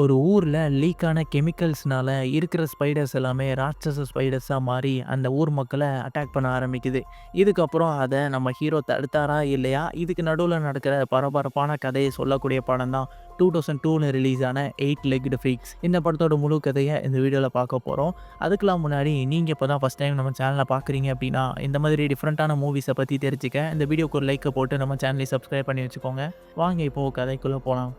ஒரு ஊர்ல லீக்கான கெமிக்கல்ஸ்னால இருக்கிற ஸ்பைடர்ஸ் எல்லாமே ராட்சச ஸ்பைடர்ஸா மாறி அந்த ஊர் மக்களை அட்டாக் பண்ண ஆரம்பிக்குது. இதுக்கப்புறம் அதை நம்ம ஹீரோ தடுத்தாரா இல்லையா? இதுக்கு நடுவில் நடக்கிற பரபரப்பான கதையை சொல்லக்கூடிய படம் தான் 2002ல ரிலீஸ் ஆன எயிட் லெக்டு ஃப்ரீக்ஸ். இந்த படத்தோட முழு கதையை இந்த வீடியோவில் பார்க்க போகிறோம். அதுக்கெல்லாம் முன்னாடி நீங்கள் இப்போ தான் ஃபஸ்ட் டைம் நம்ம சேனலை பார்க்குறீங்க அப்படின்னா இந்த மாதிரி டிஃப்ரெண்ட்டான மூவிஸை பற்றி தெரிஞ்சுக்க இந்த வீடியோக்கு ஒரு லைக்கை போட்டு நம்ம சேனலை சப்ஸ்கிரைப் பண்ணி வச்சுக்கோங்க. வாங்க இப்போது கதைக்குள்ளே போகலாம்.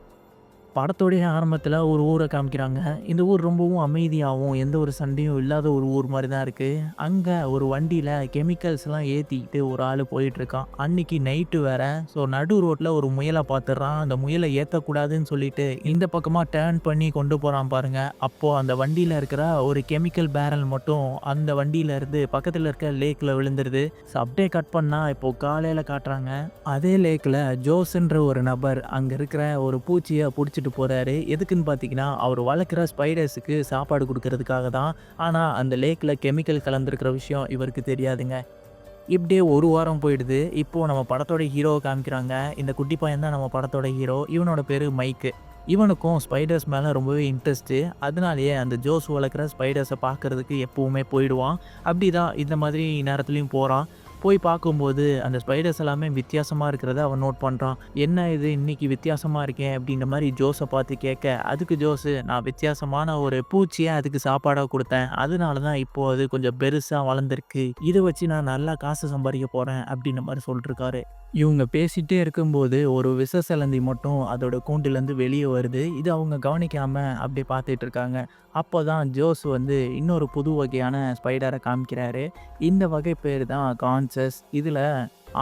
படத்தோடைய ஆரம்பத்தில் ஒரு ஊரை காமிக்கிறாங்க. இந்த ஊர் ரொம்பவும் அமைதியாகவும் எந்த ஒரு சண்டையும் இல்லாத ஒரு ஊர் மாதிரி தான் இருக்குது. அங்கே ஒரு வண்டியில் கெமிக்கல்ஸ்லாம் ஏற்றிக்கிட்டு ஒரு ஆள் போயிட்டுருக்கான். அன்னைக்கு நைட்டு வேற. ஸோ நடு ரோட்டில் ஒரு முயலை பார்த்துடுறான். அந்த முயலை ஏற்றக்கூடாதுன்னு சொல்லிட்டு இந்த பக்கமாக டேர்ன் பண்ணி கொண்டு போகிறான் பாருங்க. அப்போது அந்த வண்டியில் இருக்கிற ஒரு கெமிக்கல் பேரல் மட்டும் அந்த வண்டியில இருந்து பக்கத்தில் இருக்க லேக்கில் விழுந்துருது. ஸோ அப்படியே கட் பண்ணால் இப்போது காலையில் காட்டுறாங்க. அதே லேக்கில் ஜோஸ்ன்ற ஒரு நபர் அங்கே இருக்கிற ஒரு பூச்சியை பிடிச்சிட்டு போறாரு. எதுக்குன்னு பார்த்தீங்கன்னா அவர் வளர்க்குற ஸ்பைடர்ஸுக்கு சாப்பாடு கொடுக்கறதுக்காக தான். ஆனால் அந்த லேக்கில் கெமிக்கல் கலந்துருக்கிற விஷயம் இவருக்கு தெரியாதுங்க. இப்படியே ஒரு வாரம் போயிடுது. இப்போது நம்ம படத்தோட ஹீரோவை காமிக்கிறாங்க. இந்த குட்டி பையன் தான் நம்ம படத்தோட ஹீரோ. இவனோட பேர் மைக்கு. இவனுக்கும் ஸ்பைடர்ஸ் மேலே ரொம்பவே இன்ட்ரெஸ்ட்டு. அதனாலேயே அந்த ஜோஸ் வளர்க்குற ஸ்பைடர்ஸை பார்க்குறதுக்கு எப்போவுமே போயிடுவான். அப்படி தான் இந்த மாதிரி நேரத்துலையும் போகிறான். போய் பார்க்கும்போது அந்த ஸ்பைடர்ஸ் எல்லாமே வித்தியாசமாக இருக்கிறத அவன் நோட் பண்ணுறான். என்ன இது இன்னைக்கு வித்தியாசமாக இருக்கேன் அப்படின்ற மாதிரி ஜோஸை பார்த்து கேட்க, அதுக்கு ஜோஸு நான் வித்தியாசமான ஒரு பூச்சியை அதுக்கு சாப்பாடாக கொடுத்தேன். அதனால தான் இப்போது அது கொஞ்சம் பெருசாக வளர்ந்துருக்கு. இதை வச்சு நான் நல்லா காசு சம்பாதிக்க போகிறேன் அப்படின்ற மாதிரி சொல்லிட்டுருக்காரு. இவங்க பேசிகிட்டே இருக்கும்போது ஒரு விஷ சிலந்தி மட்டும் அதோட கூண்டிலேருந்து வெளியே வருது. இது அவங்க கவனிக்காமல் அப்படியே பார்த்துட்டு இருக்காங்க. அப்போ தான் ஜோஸ் வந்து இன்னொரு புது வகையான ஸ்பைடரை காமிக்கிறாரு. இந்த வகை பேர் தான் கான்சஸ். இதில்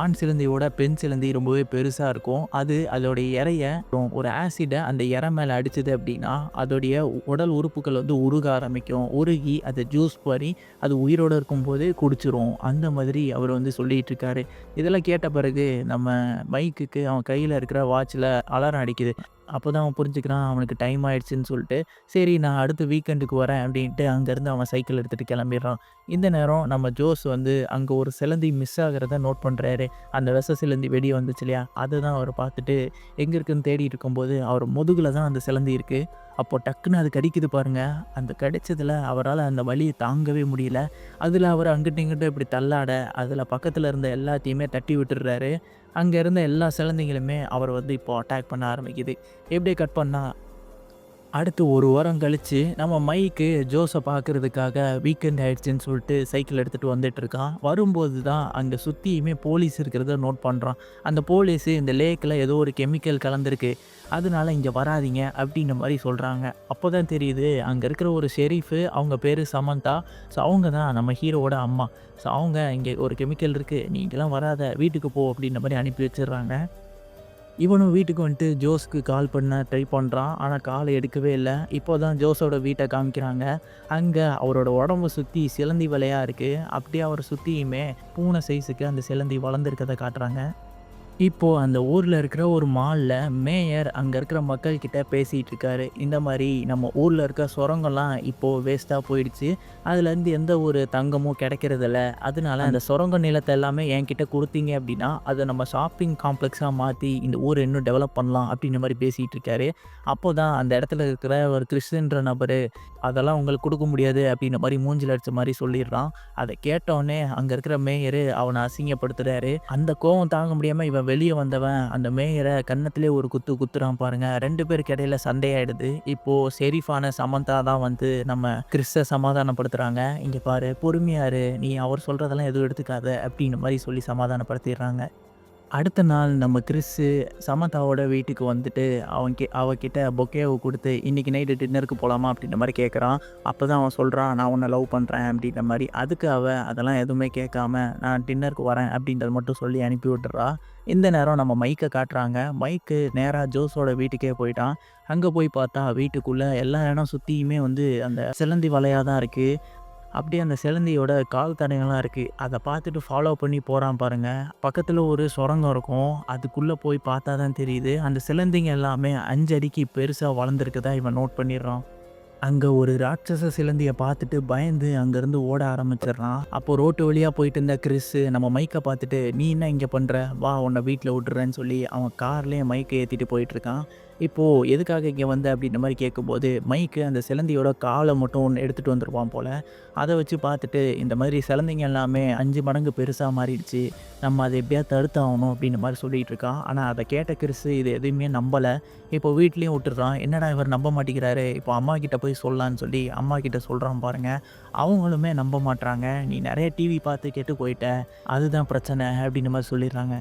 ஆண் சிலந்தியோட பெண் சிலந்தி ரொம்பவே பெருசாக இருக்கும். அது அதோடைய இரையை ஒரு ஆசிடை அந்த இறை மேலே அடிச்சது அப்படின்னா அதோடைய உடல் உறுப்புகள் வந்து உருக ஆரம்பிக்கும். உருகி அதை ஜூஸ் மாதிரி அது உயிரோடு இருக்கும்போது குடிச்சிரும். அந்த மாதிரி அவர் வந்து சொல்லிகிட்டு இருக்காரு. இதெல்லாம் கேட்ட பிறகு நம்ம மைக்குக்கு அவன் கையில் இருக்கிற வாட்சில் அலாரம் அடிக்குது. அப்போ தான் அவன் புரிஞ்சுக்கிறான் அவனுக்கு டைம் ஆயிடுச்சுன்னு சொல்லிட்டு. சரி நான் அடுத்த வீக்கெண்டுக்கு வரேன் அப்படின்ட்டு அங்கேருந்து அவன் சைக்கிள் எடுத்துகிட்டு கிளம்பிடுறான். இந்த நேரம் நம்ம ஜோஸ் வந்து அங்கே ஒரு சிலந்தி மிஸ் ஆகிறத நோட் பண்ணுறாரு. அந்த விஷ சிலந்தி வெளியே வந்துச்சு இல்லையா, அதை தான் அவர் பார்த்துட்டு எங்கே இருக்குன்னு தேடிட்டு இருக்கும்போது அவர் முதுகில் தான் அந்த சிலந்தி இருக்குது. அப்போ டக்குன்னு அது கடிக்குது பாருங்க. அந்த கடிச்சதில் அவரால் அந்த வலியை தாங்கவே முடியல. அதில் அவர் அங்கிட்டு இங்கிட்டு இப்படி தள்ளாட அதில் பக்கத்தில் இருந்த எல்லாத்தையுமே தட்டி விட்டுடுறாரு. அங்கே இருந்த எல்லா சிலந்திகளுமே அவர் வந்து இப்போது அட்டாக் பண்ண ஆரம்பிக்குது. எப்படியே கட் பண்ணால் அடுத்து ஒரு வாரம் கழித்து நம்ம மைக்கு ஜோஸை பார்க்குறதுக்காக வீக்கெண்ட் ஆயிடுச்சுன்னு சொல்லிட்டு சைக்கிள் எடுத்துகிட்டு வந்துட்டுருக்கான். வரும்போது தான் அங்கே சுற்றியுமே போலீஸ் இருக்கிறத நோட் பண்ணுறான். அந்த போலீஸு இந்த லேக்கில் ஏதோ ஒரு கெமிக்கல் கலந்துருக்கு, அதனால இங்கே வராதீங்க அப்படின்ற மாதிரி சொல்கிறாங்க. அப்போ தான் தெரியுது அங்கே இருக்கிற ஒரு ஷெரீஃபு, அவங்க பேர் சமந்தா. ஸோ அவங்க தான் நம்ம ஹீரோவோட அம்மா. ஸோ அவங்க இங்கே ஒரு கெமிக்கல் இருக்குது, நீங்களாம் வராத வீட்டுக்கு போ அப்படின்ற மாதிரி அனுப்பி வச்சிடுறாங்க. இவனும் வீட்டுக்கு வந்துட்டு ஜோஸ்க்கு கால் பண்ண ட்ரை பண்ணுறான். ஆனால் காலை எடுக்கவே இல்லை. இப்போ தான் ஜோஸோட வீட்டை காமிக்கிறாங்க. அங்கே அவரோட உடம்பு சுற்றி சிலந்தி வலையாக இருக்குது. அப்படியே அவரை சுற்றியுமே பூனை சைஸுக்கு அந்த சிலந்தி வளர்ந்துருக்கதை காட்டுறாங்க. இப்போது அந்த ஊரில் இருக்கிற ஒரு மாலில் மேயர் அங்கே இருக்கிற மக்கள்கிட்ட பேசிகிட்டு இருக்காரு. இந்த மாதிரி நம்ம ஊரில் இருக்க சுரங்கம்லாம் இப்போது வேஸ்ட்டாக போயிடுச்சு. அதுலேருந்து எந்த ஒரு தங்கமும் கிடைக்கிறதில்ல. அதனால அந்த சுரங்க நிலத்தை எல்லாமே என்கிட்ட கொடுத்தீங்க அப்படின்னா அதை நம்ம ஷாப்பிங் காம்ப்ளெக்ஸாக மாற்றி இந்த ஊரை இன்னும் டெவலப் பண்ணலாம் அப்படின்ற மாதிரி பேசிகிட்டு இருக்காரு. அப்போ தான் அந்த இடத்துல இருக்கிற ஒரு கிறிஸ்துன்ற நபர் அதெல்லாம் உங்களுக்கு கொடுக்க முடியாது அப்படின்ற மாதிரி மூஞ்சில் அடித்த மாதிரி சொல்லிடுறான். அதை கேட்டோடனே அங்கே இருக்கிற மேயரு அவனை அசிங்கப்படுத்துகிறாரு. அந்த கோவம் தாங்க முடியாமல் இவன் வெளியே வந்தவன் அந்த மேயரை கன்னத்திலே ஒரு குத்து குத்துறான் பாருங்க. 2 பேருக்கு இடையில சண்டையாயிடுது. இப்போது ஷெரீஃபான சமந்தா தான் வந்து நம்ம கிறிஸை சமாதானப்படுத்துகிறாங்க. இங்கே பாரு, பொறுமையாரு, நீ அவர் சொல்கிறதெல்லாம் எதுவும் எடுத்துக்காத அப்படின்ற மாதிரி சொல்லி சமாதானப்படுத்திடுறாங்க. அடுத்த நாள் நம்ம கிறிஸு சமந்தாவோட வீட்டுக்கு வந்துட்டு அவகிட்ட பொக்கேவை கொடுத்து இன்றைக்கி நைட்டு டின்னருக்கு போகலாமா அப்படின்ற மாதிரி கேட்குறான். அப்போ தான் அவன் சொல்கிறான், நான் உன்னை லவ் பண்ணுறேன் அப்படின்ற மாதிரி. அதுக்கு அதெல்லாம் எதுவுமே கேட்காம நான் டின்னருக்கு வரேன் அப்படின்றத மட்டும் சொல்லி அனுப்பி விட்டுறா. இந்த நேரம் நம்ம மைக்கை காட்டுறாங்க. மைக்கு நேராக ஜோஸோட வீட்டுக்கே போயிட்டான். அங்கே போய் பார்த்தா வீட்டுக்குள்ளே எல்லா இடம் சுற்றியுமே வந்து அந்த சிலந்தி வலையாக தான் இருக்குது. அப்படியே அந்த சிலந்தியோட கால் தடங்கள்லாம் இருக்குது. அதை பார்த்துட்டு ஃபாலோ பண்ணி போகிறான் பாருங்க. பக்கத்தில் ஒரு சுரங்கம் இருக்கும். அதுக்குள்ளே போய் பார்த்தா தான் தெரியுது அந்த சிலந்திங்க எல்லாமே 5 அடிக்கு பெருசாக வளர்ந்துருக்குதா இவன் நோட் பண்ணிடுறான். அங்கே ஒரு ராட்சச சிலந்தியை பார்த்துட்டு பயந்து அங்கேருந்து ஓட ஆரம்பிச்சிடுறான். அப்போது ரோட்டு வழியாக போயிட்டு இருந்த கிறிஸு நம்ம மைக்கை பார்த்துட்டு, நீ என்ன இங்கே பண்ணுற, வா உன்னை வீட்டில் விட்டுறேன்னு சொல்லி அவன் கார்லேயே மைக்கை ஏற்றிட்டு போயிட்டுருக்கான். இப்போது எதுக்காக இங்கே வந்த அப்படின்ற மாதிரி கேட்கும்போது மைக்கு அந்த சிலந்தியோட காலை மட்டும் ஒன்று எடுத்துகிட்டு வந்துருவான் போல். அதை வச்சு பார்த்துட்டு இந்த மாதிரி சிலந்திங்க எல்லாமே 5 மடங்கு பெருசாக மாறிடுச்சு, நம்ம அதை எப்படியாவது தடுத்தாகணும் அப்படின்ற மாதிரி சொல்லிகிட்டு இருக்கான். ஆனால் அதை கேட்ட கிறிஸு இது எதுவுமே நம்பலை. இப்போ வீட்லேயும் விட்டுடுறான். என்னடா இவர் நம்ப மாட்டேங்கிறாரு, இப்போ அம்மா கிட்ட போய் சொல்லலான்னு சொல்லி அம்மா கிட்ட சொல்கிறான் பாருங்க. அவங்களுமே நம்ப மாட்றாங்க. நீ நிறைய டிவி பார்த்து கெட்டு போயிட்ட, அதுதான் பிரச்சனை அப்படின்ற மாதிரி சொல்லிடுறாங்க.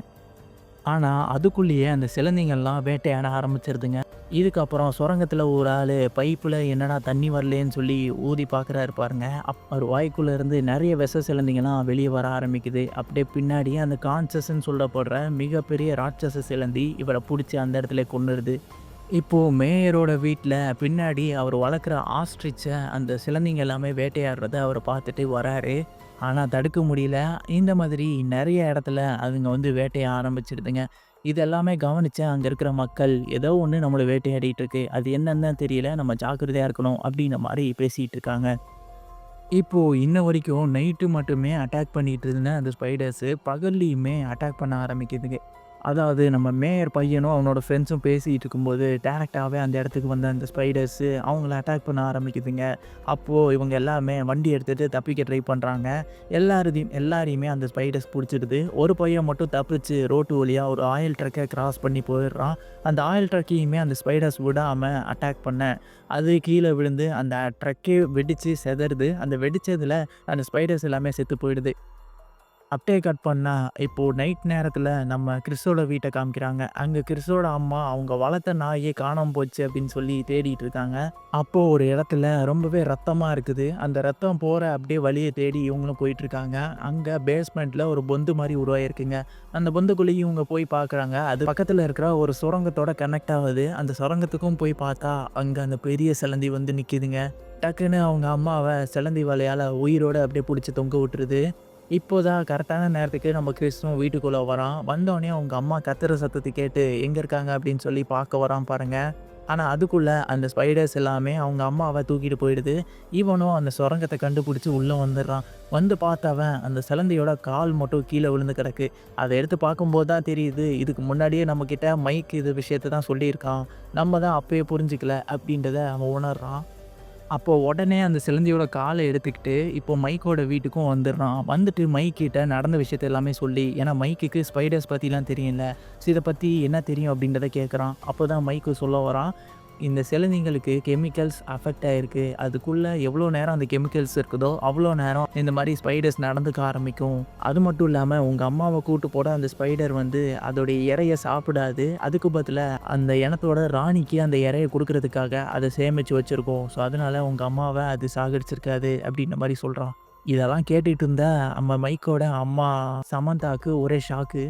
ஆனா, அதுக்குள்ளேயே அந்த சிலந்திங்கள்லாம் வேட்டையாட ஆரம்பிச்சிருதுங்க. இதுக்கப்புறம் சுரங்கத்தில ஒரு ஆளு பைப்புல என்னடா தண்ணி வரலேன்னு சொல்லி ஊதி பார்க்குறாரு பாருங்க. அவர் வாய்க்குள்ள இருந்து நெறைய விஷ சிலந்திங்கலாம் வெளிய வர ஆரம்பிக்குது. அப்படியே பின்னாடியே அந்த கான்சஸ்ன்னு சொல்லப்படுற மிகப்பெரிய ராட்சச சிலந்தி இவர புடிச்சு அந்த இடத்துல கொன்னுருது. இப்போ மேயரோட வீட்ல பின்னாடி அவர் வளர்க்குற ஆஸ்ட்ரிச்ச அந்த சிலந்திங்க எல்லாமே வேட்டையாடுறத அவர் பார்த்துட்டு வராரு. ஆனா தடுக்க முடியல. இந்த மாதிரி நெறைய இடத்துல அதுங்க வந்து வேட்டைய ஆரம்பிச்சிடுதுங்க. இது எல்லாமே கவனிச்ச அங்க இருக்கிற மக்கள், ஏதோ ஒண்ணு நம்மள வேட்டையாடிட்டு இருக்கு. அது என்னன்னு தான் தெரியல. நம்ம ஜாக்கிரதையா இருக்கணும் அப்படின்ற மாரி பேசிட்டு இருக்காங்க. இப்போ இன்ன வரைக்கும் நைட்டு மட்டுமே அட்டாக் பண்ணிட்டு இருந்த அந்த ஸ்பைடர்ஸு பகல்லையுமே அட்டாக் பண்ண ஆரம்பிக்குதுங்க. அதாவது நம்ம மேயர் பையனும் அவனோட ஃப்ரெண்ட்ஸும் பேசிகிட்டு இருக்கும்போது டேரெக்டாகவே அந்த இடத்துக்கு வந்த அந்த ஸ்பைடர்ஸு அவங்கள அட்டாக் பண்ண ஆரம்பிக்குதுங்க. அப்போது இவங்க எல்லாமே வண்டி எடுத்துகிட்டு தப்பிக்க ட்ரை பண்ணுறாங்க. எல்லாரையுமே அந்த ஸ்பைடர்ஸ் பிடிச்சிடுது. ஒரு பையன் மட்டும் தப்பிச்சு ரோட்டு வழியாக ஒரு ஆயில் ட்ரக்கை கிராஸ் பண்ணி போயிடுறான். அந்த ஆயில் ட்ரக்கையுமே அந்த ஸ்பைடர்ஸ் விடாமல் அட்டாக் பண்ண அது கீழே விழுந்து அந்த ட்ரக்கே வெடித்து செதறுது. அந்த வெடித்ததில் அந்த ஸ்பைடர்ஸ் எல்லாமே செத்து போயிடுது. அப்படியே கட் பண்ணா, இப்போ நைட் நேரத்தில நம்ம கிறிஸோட வீட்ட காமிக்கிறாங்க. அங்க கிறிஸோட அம்மா அவங்க வளர்த்த நாயே காணாம போச்சு அப்படின்னு சொல்லி தேடிட்டு இருக்காங்க. அப்போ ஒரு இடத்துல ரொம்பவே ரத்தமா இருக்குது. அந்த ரத்தம் போற அப்படியே வழிய தேடி இவங்களும் போயிட்டுருக்காங்க. அங்க பேஸ்மெண்ட்ல ஒரு பொந்து மாரி உருவாகியிருக்குங்க. அந்த பொந்துக்குள்ளேயும் இவங்க போய் பார்க்குறாங்க. அது பக்கத்துல இருக்கிற ஒரு சுரங்கத்தோட கனெக்ட் ஆகுது. அந்த சுரங்கத்துக்கும் போய் பார்த்தா, அங்க அந்த பெரிய சிலந்தி வந்து நிக்குதுங்க. டக்குன்னு அவங்க அம்மாவ சிலந்தி வலையால உயிரோட அப்படியே புடிச்சு தொங்க விட்டுருது. இப்போதான் கரெக்டான நேரத்துக்கு நம்ம கிறிஸும் வீட்டுக்குள்ள வரான். வந்தோனே அவங்க அம்மா கத்துற சத்தத்த கேட்டு எங்க இருக்காங்க அப்படின்னு சொல்லி பார்க்க வரான் பாருங்க. ஆனா அதுக்குள்ள அந்த ஸ்பைடர்ஸ் எல்லாமே அவங்க அம்மாவ தூக்கிட்டு போயிடுது. இவனும் அந்த சுரங்கத்த கண்டுபிடிச்சு உள்ள வந்துடுறான். வந்து பார்த்தவன் அந்த சிலந்தியோட கால் மட்டும் கீழ விழுந்து கிடக்கு. அத எடுத்து பார்க்கும்போது தான் தெரியுது, இதுக்கு முன்னாடியே நம்மகிட்ட மைக் இது விஷயத்த தான் சொல்லியிருக்கான். நம்ம தான் அப்பயே புரிஞ்சுக்கல அப்படின்றத அவன் உணர்றான். அப்போ உடனே அந்த சிலந்தியோட காலை எடுத்துக்கிட்டு, இப்போ மைக்கோட வீட்டுக்கும் வந்துடுறான். வந்துட்டு மைக் கிட்ட நடந்த விஷயத்த எல்லாமே சொல்லி, ஏன்னா மைக்குக்கு ஸ்பைடர்ஸ் பத்திலாம் தெரியும்ல. ஸோ இத பத்தி என்ன தெரியும் அப்படின்றத கேட்குறான். அப்போதான் மைக்கு சொல்ல வரான். இந்த சிலந்திங்களுக்கு கெமிக்கல்ஸ் அஃபெக்ட் ஆயிருக்கு. அதுக்குள்ள எவ்வளோ நேரம் அந்த கெமிக்கல்ஸ் இருக்குதோ, அவ்வளோ நேரம் இந்த மாரி ஸ்பைடர்ஸ் நடந்துக்க ஆரம்பிக்கும். அது மட்டும் இல்லாம உங்க அம்மாவ கூட்டு போட அந்த ஸ்பைடர் வந்து அதோடைய இரைய சாப்பிடாது. அதுக்கு பதிலா அந்த இனத்தோட ராணிக்கு அந்த இரைய குடுக்குறதுக்காக அத சேமிச்சு வச்சிருக்கும். ஸோ அதனால உங்க அம்மாவ அது சாகடிச்சிருக்காது அப்படின்ற மாரி சொல்றான். இதெல்லாம் கேட்டுட்டு இருந்த நம்ம மைக்கோட அம்மா சமந்தாக்கு ஒரே ஷாக்கு.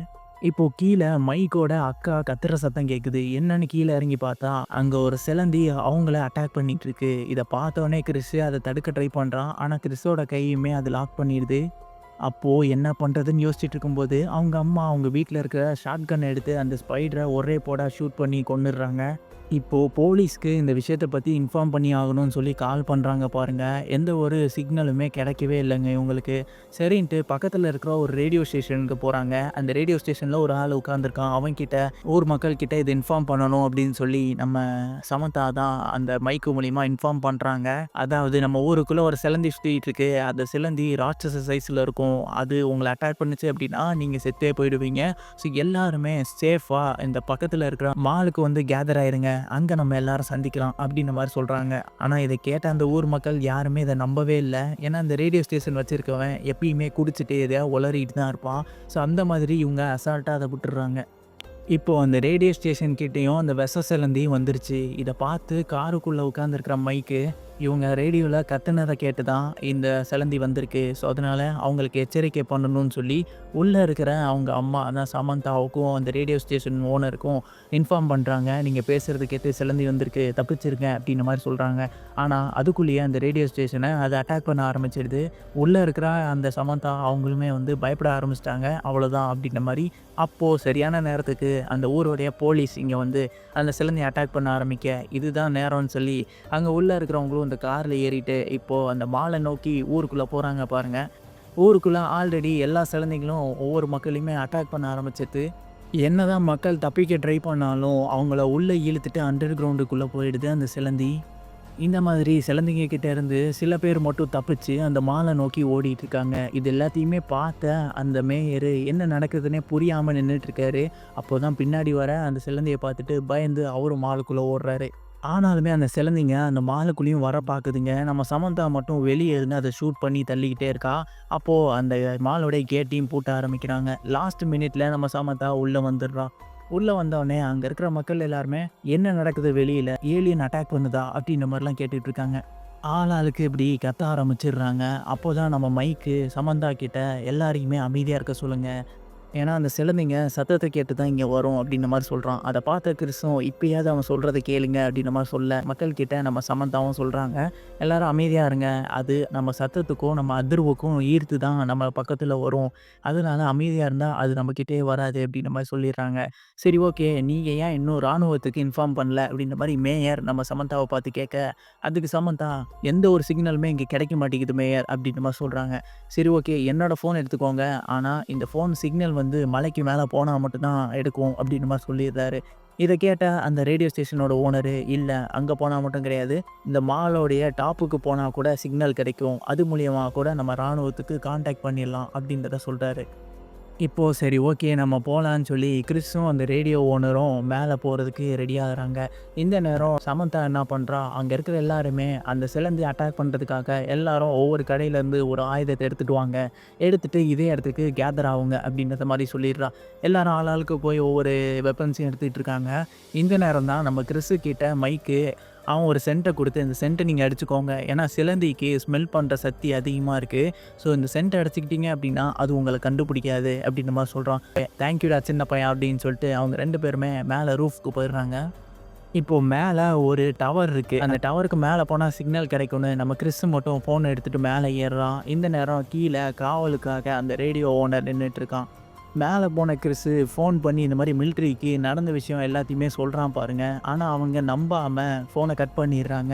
இப்போ கீழ மைக்கோட அக்கா கத்துற சத்தம் கேட்குது. என்னன்னு கீழ இறங்கி பார்த்தா, அங்க ஒரு சிலந்தி அவங்கள அட்டாக் பண்ணிட்டு இருக்கு. இத பார்த்தோனே கிறிஸ் அத தடுக்க ட்ரை பண்றான். ஆனா கிறிஸோட கையுமே அது லாக் பண்ணிடுது. அப்போ என்ன பண்றதுன்னு யோசிச்சுட்டு இருக்கும்போது, அவங்க அம்மா அவங்க வீட்ல இருக்கிற ஷாட் கன் எடுத்து அந்த ஸ்பைடர ஒரே போடா ஷூட் பண்ணி கொன்னுடுறாங்க. இப்போ போலீஸ்க்கு இந்த விஷயத்த பத்தி இன்ஃபார்ம் பண்ணி ஆகணும்னு சொல்லி கால் பண்றாங்க பாருங்க. எந்த ஒரு சிக்னலுமே கிடைக்கவே இல்லங்க இவங்களுக்கு. சரின்ட்டு பக்கத்துல இருக்கிற ஒரு ரேடியோ ஸ்டேஷனுக்கு போறாங்க. அந்த ரேடியோ ஸ்டேஷன்ல ஒரு ஆள் உட்கார்ந்திருக்கான். அவன்கிட்ட ஊர் மக்கள் கிட்ட இத இன்ஃபார்ம் பண்ணணும் அப்படின்னு சொல்லி நம்ம சமந்தா தான் அந்த மைக்கு மூலியமா இன்ஃபார்ம் பண்றாங்க. அதாவது நம்ம ஊருக்குள்ள ஒரு சிலந்தி சுத்திட்டு இருக்கு. அந்த சிலந்தி ராட்சச சைஸ்ல இருக்கும். அது உங்கள அட்டாக் பண்ணுச்சு அப்படின்னா நீங்க செத்தே போயிடுவீங்க. ஸோ எல்லாருமே சேஃபா இந்த பக்கத்துல இருக்கிற மாலுக்கு வந்து கேதர் ஆயிருங்க. அங்க நம்ம எல்லாரும் சந்திக்கலாம் அப்படின்ற மாரி சொல்றாங்க. ஆனா இத கேட்ட அந்த ஊர் மக்கள் யாருமே இத நம்பவே இல்ல. ஏன்னா அந்த ரேடியோ ஸ்டேஷன் வச்சிருக்கவன் எப்பயுமே குடிச்சிட்டு எதையாவது உளறிட்டு தான் இருப்பான். ஸோ அந்த மாதிரி இவங்க அசால்ட்டா அத விட்டுர்றாங்க. இப்போ அந்த ரேடியோ ஸ்டேஷன் கிட்டயும் அந்த வெச சிலந்தியும் வந்துருச்சு. இத பார்த்து காருக்குள்ள உட்கார்ந்திருக்கிற மைக்கு, இவங்க ரேடியோல கத்துனத கேட்டு தான் இந்த சிலந்தி வந்திருக்கு. ஸோ அதனால அவங்களுக்கு எச்சரிக்கை பண்ணணும்னு சொல்லி, உள்ள இருக்கிற அவங்க அம்மா அதான் சமந்தாவுக்கும், அந்த ரேடியோ ஸ்டேஷன் ஓனருக்கும் இன்ஃபார்ம் பண்றாங்க. நீங்க பேசுறத கேட்டு சிலந்தி வந்திருக்கு, தப்பிச்சிருங்க அப்படின்ற மாரி சொல்றாங்க. ஆனா அதுக்குள்ளேயே அந்த ரேடியோ ஸ்டேஷன அது அட்டாக் பண்ண ஆரம்பிச்சிடுது. உள்ள இருக்கிற அந்த சமந்தா அவங்களுமே வந்து பயப்பட ஆரம்பிச்சுட்டாங்க. அவ்வளோதான் அப்படின்ற மாரி. அப்போ சரியான நேரத்துக்கு அந்த ஊருடைய போலீஸ் இங்க வந்து அந்த சிலந்திய அட்டாக் பண்ண ஆரம்பிக்க, இதுதான் நேரம்னு சொல்லி அங்க உள்ள இருக்கிறவங்களும் இந்த கார்ல ஏறிட்டு இப்போ அந்த மாலை நோக்கி ஊருக்குள்ள போறாங்க பாருங்க. ஊருக்குள்ள ஆல்ரெடி எல்லா சிலந்திகளும் ஒவ்வொரு மக்களையுமே அட்டாக் பண்ண ஆரம்பிச்சிருது. என்னதான் மக்கள் தப்பிக்க ட்ரை பண்ணாலும், அவங்கள உள்ள இழுத்துட்டு அண்டர் கிரவுண்டுக்குள்ள போயிடுது அந்த சிலந்தி. இந்த மாதிரி சிலந்திங்க கிட்ட இருந்து சில பேர் மட்டும் தப்பிச்சு அந்த மாலை நோக்கி ஓடிட்டு இருக்காங்க. இது எல்லாத்தையுமே பார்த்த அந்த மேயரு என்ன நடக்குதுன்னே புரியாம நின்னுட்டு இருக்காரு. அப்போதான் பின்னாடி வர அந்த சிலந்திய பார்த்துட்டு பயந்து அவரும் மாலுக்குள்ள ஓடுறாரு. ஆனாலுமே அந்த சிலந்திங்க அந்த மாலுக்குள்ளேயும் வர பார்க்குதுங்க. நம்ம சமந்தா மட்டும் வெளிய இருந்து அத ஷூட் பண்ணி தள்ளிக்கிட்டே இருக்கா. அப்போ அந்த மாலோடைய கேட்டையும் பூட்ட ஆரம்பிக்கிறாங்க. லாஸ்ட் மினிட்ல நம்ம சமந்தா உள்ள வந்துடுறா. உள்ள வந்தோனே அங்க இருக்கிற மக்கள் எல்லாருமே, "என்ன நடக்குது வெளியில? ஏலியன் அட்டாக் பண்ணுதா?" அப்படின்ற மாரிலாம் கேட்டுட்டு இருக்காங்க. ஆளாளுக்கு இப்படி கத்த ஆரம்பிச்சிடுறாங்க. அப்போதான் நம்ம மைக்கு சமந்தா கிட்ட, "எல்லாரையுமே அமைதியா இருக்க சொல்லுங்க. ஏன்னா, அந்த சிலந்திங்க சத்தத்த கேட்டு தான் இங்க வரும்." அப்படின்ற மாரி சொல்றான். அத பார்த்த கிறிஸும், "இப்பயாவது அவன் சொல்றத கேளுங்க." அப்படின்ற மாரி சொல்ல, மக்கள் கிட்ட நம்ம சமந்தாவும் சொல்றாங்க, "எல்லாரும் அமைதியா இருங்க. அது நம்ம சத்தத்துக்கும், நம்ம அதிர்வுக்கும் ஈர்த்து தான் நம்ம பக்கத்துல வரும். அதனால அமைதியா இருந்தா அது நம்ம கிட்டயே வராது." அப்படின்ற மாரி சொல்லிடுறாங்க. "சரி, ஓகே. நீங்க ஏன் இன்னும் ராணுவத்துக்கு இன்ஃபார்ம் பண்ணல?" அப்படின்ற மாரி மேயர் நம்ம சமந்தாவ பார்த்து கேட்க, அதுக்கு சமந்தா, "எந்த ஒரு சிக்னலுமே இங்க கிடைக்க மாட்டேங்குது மேயர்." அப்படின்ற மாரி சொல்றாங்க. "சரி, ஓகே. என்னோட ஃபோன் எடுத்துக்கோங்க. ஆனா இந்த ஃபோன் சிக்னல் வந்து மலைக்கு மேல போனா மட்டும் தான் எடுக்கும்." அப்படின்ற மாரி சொல்லிடுறாரு. இத கேட்ட அந்த ரேடியோ ஸ்டேஷனோட ஓனரு, "இல்ல, அங்க போனா மட்டும் கிடையாது. இந்த மாலோடைய டாப்புக்கு போனா கூட சிக்னல் கிடைக்கும். அது மூலியமா கூட நம்ம ராணுவத்துக்கு கான்டாக்ட் பண்ணிடலாம்." அப்படின்றத சொல்றாரு. இப்போ சரி, ஓகே, நம்ம போலான்னு சொல்லி கிறிஸும் அந்த ரேடியோ ஓனரும் மேலே போகிறதுக்கு ரெடி ஆகுறாங்க. இந்த நேரம் சமந்தா என்ன பண்ணுறா, அங்கே இருக்கிற எல்லாருமே அந்த சிலந்தி அட்டாக் பண்ணுறதுக்காக எல்லாரும் ஒவ்வொரு கடையிலேருந்து ஒரு ஆயுதத்தை எடுத்துகிட்டு வாங்க, எடுத்துகிட்டு இதே இடத்துக்கு கேதர் ஆகுங்க அப்படின்றத மாதிரி சொல்லிடுறா. எல்லாரும் ஆளாளுக்கு போய் ஒவ்வொரு வெப்பன்ஸையும் எடுத்துகிட்டு இருக்காங்க. இந்த நேரம் தான் நம்ம கிறிஸு கிட்ட மைக்கு அவன் ஒரு சென்ட்டை கொடுத்து, "இந்த சென்ட்டை நீங்கள் அடிச்சுக்கோங்க. ஏன்னா சிலந்திக்கு ஸ்மெல் பண்ணுற சக்தி அதிகமாக இருக்குது. ஸோ இந்த சென்ட் அடிச்சுக்கிட்டீங்க அப்படின்னா அது உங்களை கண்டுபிடிக்காது." அப்படின்ற மாதிரி சொல்கிறான். "தேங்க்யூடா சின்ன பையன்." அப்படின்னு சொல்லிட்டு அவங்க 2 பேருமே மேலே ரூஃப்க்கு போயிடுறாங்க. இப்போ மேலே ஒரு டவர் இருக்குது. அந்த டவருக்கு மேலே போனால் சிக்னல் கிடைக்கும்னு நம்ம கிறிஸ் மட்டும் ஃபோன் எடுத்துகிட்டு மேலே ஏறுறான். இந்த நேரம் கீழே காவலுக்காக அந்த ரேடியோ ஓனர் நின்றுட்டு இருக்கான். மேலே போன கிறிஸு ஃபோன் பண்ணி இந்த மாதிரி மிலிட்ரிக்கு நடந்த விஷயம் எல்லாத்தையுமே சொல்கிறான் பாருங்க. ஆனால் அவங்க நம்பாமல் ஃபோனை கட் பண்ணிடுறாங்க.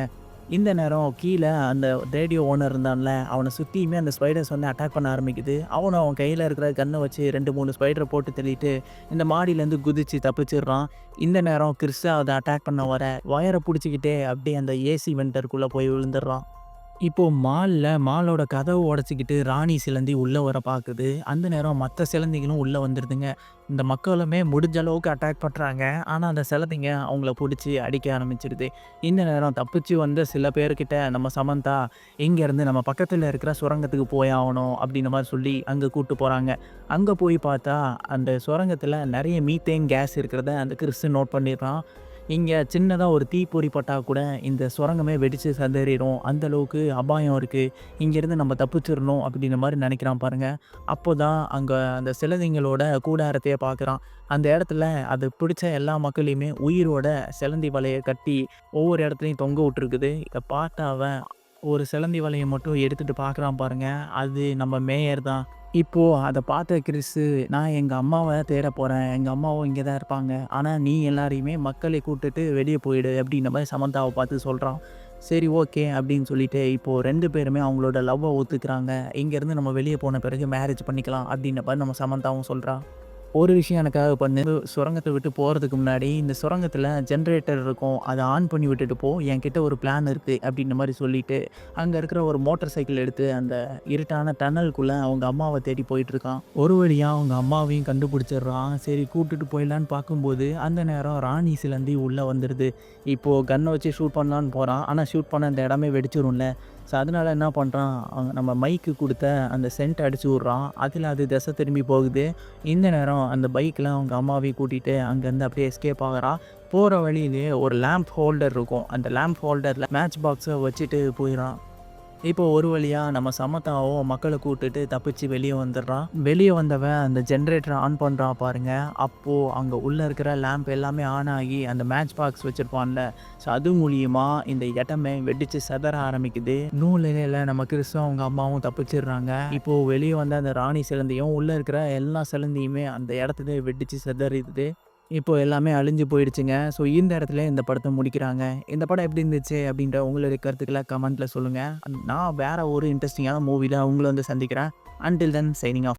இந்த நேரம் கீழே அந்த ரேடியோ ஓனர் இருந்தான்ல, அவனை சுற்றியுமே அந்த ஸ்பைடர்ஸ் வந்து அட்டாக் பண்ண ஆரம்பிக்குது. அவனும் அவன் கையில் இருக்கிற கன்னை வச்சு 2, 3 ஸ்பைடரை போட்டு தள்ளிட்டு இந்த மாடியிலேருந்து குதிச்சு தப்பிச்சிடுறான். இந்த நேரம் கிறிஸை அதை அட்டாக் பண்ண வர ஒயரை பிடிச்சிக்கிட்டே அப்படியே அந்த ஏசி வென்டருக்குள்ளே போய் விழுந்துடுறான். இப்போ மாலோட கதவு உடைச்சுக்கிட்டு ராணி சிலந்தி உள்ள வர பாக்குது. அந்த நேரம் மத்த சிலந்திகளும் உள்ள வந்துருதுங்க. இந்த மக்களுமே முடிஞ்ச அளவுக்கு அட்டாக் பண்றாங்க. ஆனா அந்த சிலந்திங்க அவங்கள புடிச்சு அடிக்க ஆரம்பிச்சிடுது. இந்த நேரம் தப்பிச்சு வந்த சில பேர்கிட்ட நம்ம சமந்தா, இங்கேருந்து நம்ம பக்கத்துல இருக்கிற சுரங்கத்துக்கு போயாகணும் அப்படின்ற மாரி சொல்லி அங்க கூட்டு போறாங்க. அங்க போய் பார்த்தா அந்த சுரங்கத்துல நெறைய மீத்தேன் கேஸ் இருக்கிறத அந்த கிறிஸ் நோட் பண்ணிடுறான். இங்க சின்னதா ஒரு தீப்பொறி பட்டா கூட இந்த சுரங்கமே வெடிச்சு சிதறிரும். அந்த அளவுக்கு அபாயம் இருக்கு. இங்கேருந்து நம்ம தப்பிச்சிரணும் அப்படின்ற மாரி நெனைக்கிறான் பாருங்க. அப்போதான் அங்க அந்த சிலந்திங்களோட கூடாரத்தையே பார்க்குறான். அந்த இடத்துல அது பிடிச்ச எல்லா மக்களையுமே உயிரோட சிலந்தி வலைய கட்டி ஒவ்வொரு இடத்துலயும் தொங்க விட்டுருக்குது. இத பார்த்த அவன் ஒரு சிலந்தி வலைய மட்டும் எடுத்துட்டு பார்க்குறான் பாருங்க. அது நம்ம மேயர் தான். இப்போ அத பார்த்த கிறிஸு, "நான் எங்க அம்மாவ தேடப் போறேன். எங்க அம்மாவும் இங்க தான் இருப்பாங்க. ஆனா நீ எல்லாரையுமே மக்களை கூட்டிட்டு வெளிய போயிடு." அப்படின்ற மாரி சமந்தாவ பார்த்து சொல்றான். சரி, ஓகே அப்படின்னு சொல்லிட்டு இப்போ 2 பேருமே அவங்களோட லவ்வ ஒத்துக்கிறாங்க. "இங்கேருந்து நம்ம வெளிய போன பிறகு மேரேஜ் பண்ணிக்கலாம்." அப்படின்ற மாரி நம்ம சமந்தாவும் சொல்றா. ஒரு விஷயம் எனக்காக பண்ணு. சுரங்கத்த விட்டு போறதுக்கு முன்னாடி, இந்த சுரங்கத்தில ஜெனரேட்டர் இருக்கும். அத ஆன் பண்ணி விட்டுட்டு போ. என்கிட்ட ஒரு பிளான் இருக்கு." அப்படின்ற மாரி சொல்லிட்டு, அங்க இருக்கிற ஒரு மோட்டார் சைக்கிள் எடுத்து அந்த இருட்டான டனலுக்குள்ள அவங்க அம்மாவ தேடி போயிட்டுருக்கான். ஒரு வழியா அவங்க அம்மாவையும் கண்டுபிடிச்சிடுறான். சரி, கூட்டிட்டு போயிடலான்னு பார்க்கும்போது, அந்த நேரம் ராணி சிலந்தி உள்ள வந்துருது. இப்போ கன்ன வச்சு ஷூட் பண்ணலான்னு போறான். ஆனா ஷூட் பண்ண அந்த இடமே வெடிச்சிரும்ல. ஸோ அதனால என்ன பண்ணுறான், நம்ம மைக்கு குடுத்த அந்த சென்ட் அடிச்சு விட்றான். அதில அது திசை திரும்பி போகுது. இந்த நேரம் அந்த பைக்கில் அவங்க அம்மாவையும் கூட்டிட்டு அங்கேருந்து அப்படியே எஸ்கேப் ஆகுறான். போகிற வழியிலேயே ஒரு லேம்ப் ஹோல்டர் இருக்கும். அந்த லேம்ப் ஹோல்டரில் மேட்ச் பாக்ஸை வச்சுட்டு போயிடுறான். இப்போ ஒரு வழியா நம்ம சமத்தாவும் மக்களை கூட்டிட்டு தப்பிச்சு வெளியே வந்துடுறான். வெளியே வந்தவன் அந்த ஜென்ரேட்டரை ஆன் பண்ணுறான் பாருங்க. அப்போ அங்கே உள்ள இருக்கிற லேம்ப் எல்லாமே ஆன் ஆகி அந்த மேட்ச் பாக்ஸ் வச்சிருப்பான்ல, ஸோ அது மூலியமா இந்த இடமே வெடிச்சு சிதற ஆரம்பிக்குது. நூலிலையில நம்ம கிறிஸும் அவங்க அம்மாவும் தப்பிச்சிடுறாங்க. இப்போ வெளியே வந்த அந்த ராணி சிலந்தியும் உள்ள இருக்கிற எல்லா சிலந்தியுமே அந்த இடத்துல வெடிச்சு சிதறிடுது. இப்போ எல்லாமே அழிஞ்சு போயிடுச்சுங்க. ஸோ இந்த இடத்துல இந்த படத்த முடிக்கிறாங்க. இந்த படம் எப்படி இருந்துச்சு அப்படின்ற உங்களுடைய கருத்துக்கள கமெண்ட்ல சொல்லுங்க. நான் வேற ஒரு இன்ட்ரஸ்டிங்கான மூவில உங்கள வந்து சந்திக்கிறேன். Until then signing off.